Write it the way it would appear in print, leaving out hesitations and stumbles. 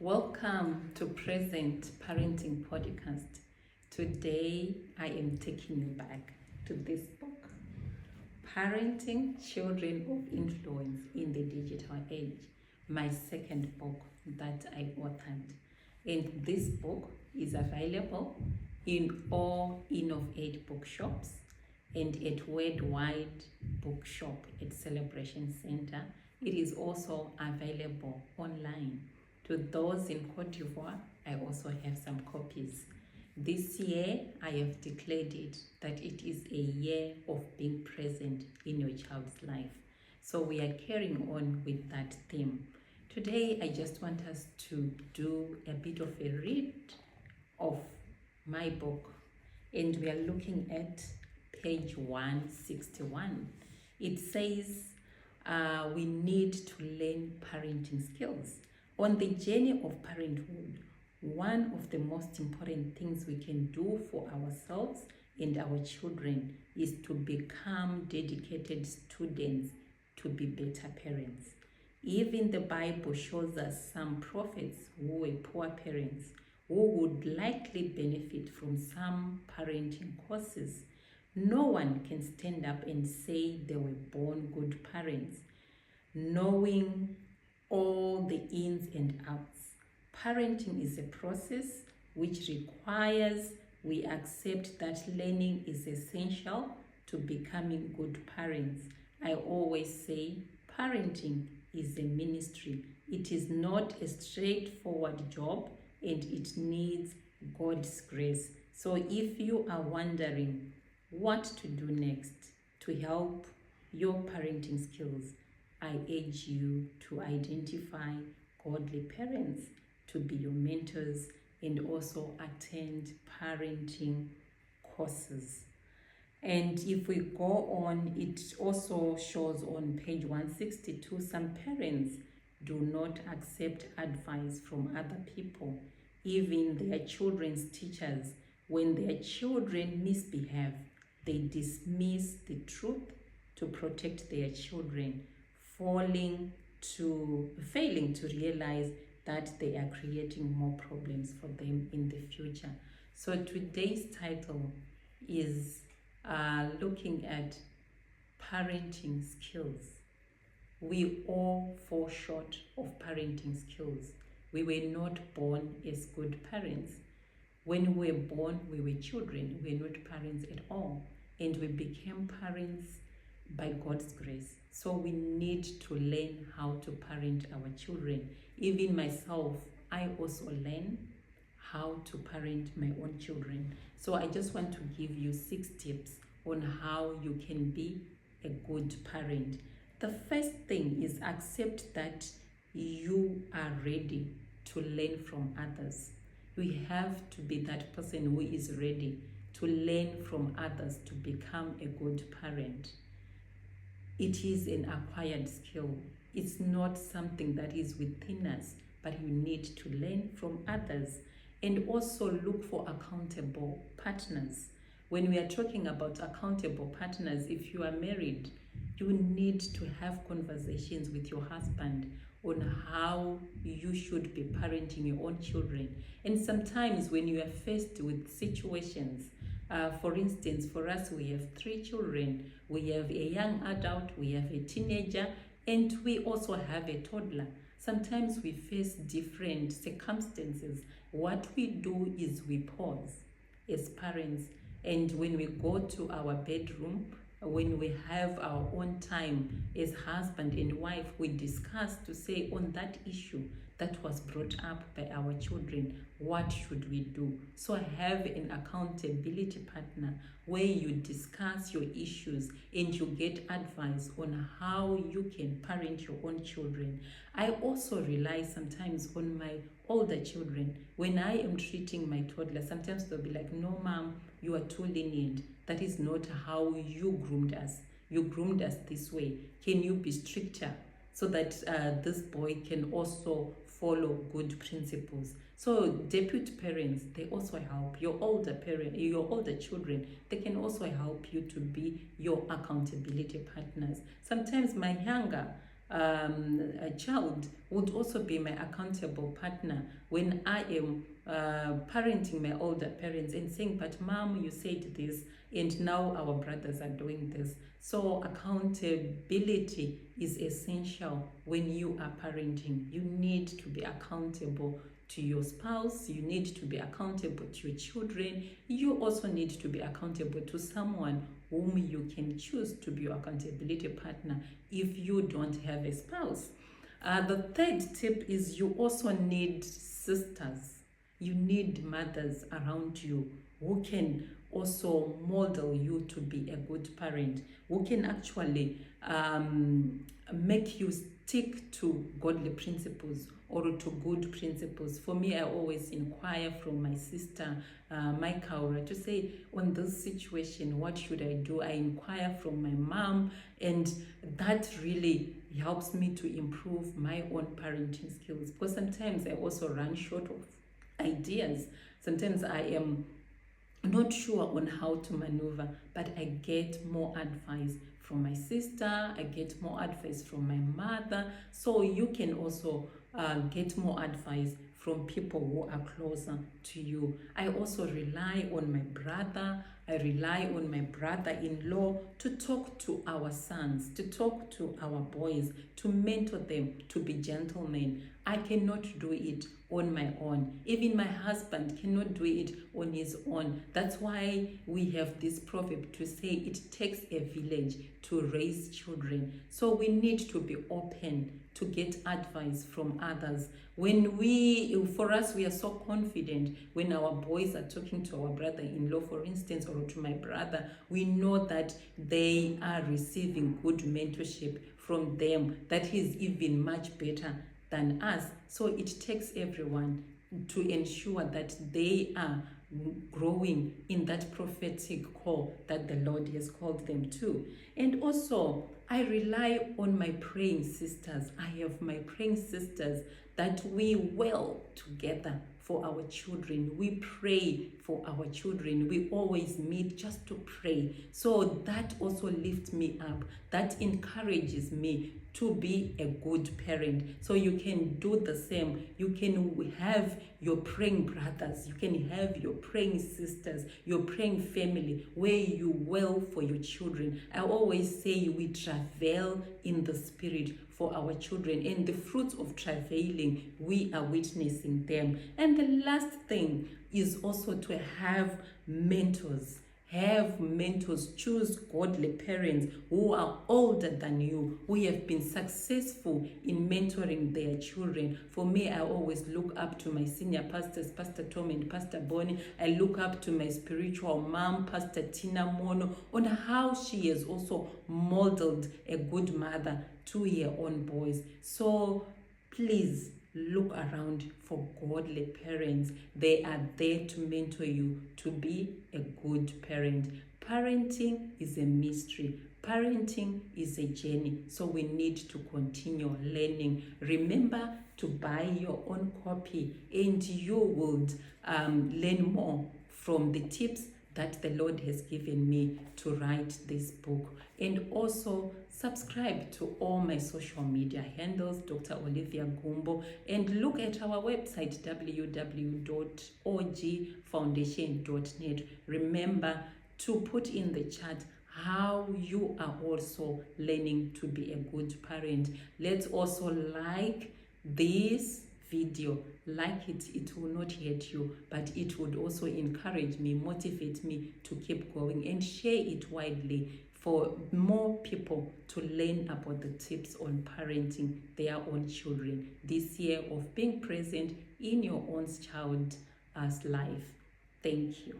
Welcome to Present Parenting Podcast. Today I am taking you back to this book, Parenting Children of Influence in the Digital Age, my second book that I authored. And this book is available in all Innovate bookshops and at Worldwide Bookshop at Celebration Center. It is also available online. To those in Cote d'Ivoire, I also have some copies. This year, I have declared it that it is a year of being present in your child's life. So we are carrying on with that theme. Today, I just want us to do a bit of a read of my book. And we are looking at page 161. It says we need to learn parenting skills. On the journey of parenthood, one of the most important things we can do for ourselves and our children is to become dedicated students to be better parents. Even the Bible shows us some prophets who were poor parents who would likely benefit from some parenting courses. No one can stand up and say they were born good parents, knowing all the ins and outs. Parenting is a process which requires we accept that learning is essential to becoming good parents. I always say parenting is a ministry. It is not a straightforward job and it needs God's grace. So if you are wondering what to do next to help your parenting skills, I urge you to identify godly parents to be your mentors and also attend parenting courses. And if we go on, it also shows on page 162, some parents do not accept advice from other people, even their children's teachers. When their children misbehave, they dismiss the truth to protect their children, failing to realize that they are creating more problems for them in the future. So today's title is looking at parenting skills. We all fall short of parenting skills. We were not born as good parents. When we were born, we were children. We were not parents at all. And we became parents by God's grace. So we need to learn how to parent our children. Even myself, I also learn how to parent my own children. So I just want to give you 6 tips on how you can be a good parent. The first thing is accept that you are ready to learn from others. We have to be that person who is ready to learn from others to become a good parent. It is an acquired skill. It's not something that is within us, but you need to learn from others. And also look for accountable partners. When we are talking about accountable partners, if you are married, you need to have conversations with your husband on how you should be parenting your own children. And sometimes when you are faced with situations, for instance, for us, we have 3 children. We have a young adult, we have a teenager, and we also have a toddler. Sometimes we face different circumstances. What we do is we pause as parents, and when we go to our bedroom, when we have our own time as husband and wife, we discuss to say on that issue that was brought up by our children, what should we do? So have an accountability partner where you discuss your issues and you get advice on how you can parent your own children. I also rely sometimes on my older children. When I am treating my toddler, sometimes they'll be like, no, mom, you are too lenient. That is not how you groomed us. You groomed us this way. Can you be stricter so that this boy can also follow good principles? So deputy parents, they also help. Your older children, they can also help you to be your accountability partners. Sometimes my younger a child would also be my accountable partner when I am parenting my older parents and saying, but mom, you said this, and now our brothers are doing this. So accountability is essential when you are parenting. You need to be accountable to your spouse, you need to be accountable to your children, you also need to be accountable to someone whom you can choose to be your accountability partner if you don't have a spouse. The third tip is you also need sisters. You need mothers around you who can also model you to be a good parent, who can actually make you stick to godly principles or to good principles. For me, I always inquire from my sister, Maikaura, to say, on this situation, what should I do? I inquire from my mom, and that really helps me to improve my own parenting skills, because sometimes I also run short of ideas. Sometimes I am not sure on how to maneuver, but I get more advice from my sister, I get more advice from my mother. So you can also get more advice from people who are closer to you. I also rely on my brother, I rely on my brother-in-law to talk to our sons, to talk to our boys, to mentor them, to be gentlemen. I cannot do it on my own. Even my husband cannot do it on his own. That's why we have this proverb to say it takes a village to raise children. So we need to be open to get advice from others. For us, we are so confident when our boys are talking to our brother-in-law, for instance, or to my brother, we know that they are receiving good mentorship from them that is even much better than us. So it takes everyone to ensure that they are growing in that prophetic call that the Lord has called them to. And also, I rely on my praying sisters. I have my praying sisters that we well together for our children. We pray for our children. We always meet just to pray. So that also lifts me up. That encourages me to be a good parent. So you can do the same. You can have your praying brothers, you can have your praying sisters, your praying family where you well for your children. I always say we travail in the spirit for our children, and the fruits of travailing, we are witnessing them. And the last thing is also to have mentors. Have mentors, choose godly parents who are older than you, who have been successful in mentoring their children. For me, I always look up to my senior pastors, Pastor Tom and Pastor Bonnie. I look up to my spiritual mom, Pastor Tina Mono, on how she has also modeled a good mother to her own boys. So please, look around for godly parents. They are there to mentor you to be a good parent. Parenting is a mystery. Parenting is a journey. So we need to continue learning. Remember to buy your own copy, and you would learn more from the tips that the Lord has given me to write this book. And also subscribe to all my social media handles, Dr. Olivia Gumbo, and look at our website, www.ogfoundation.net. Remember to put in the chat how you are also learning to be a good parent. Let's also like this video. Like it, it will not hurt you, but it would also encourage me, motivate me to keep going, and share it widely for more people to learn about the tips on parenting their own children this year of being present in your own child's life. Thank you.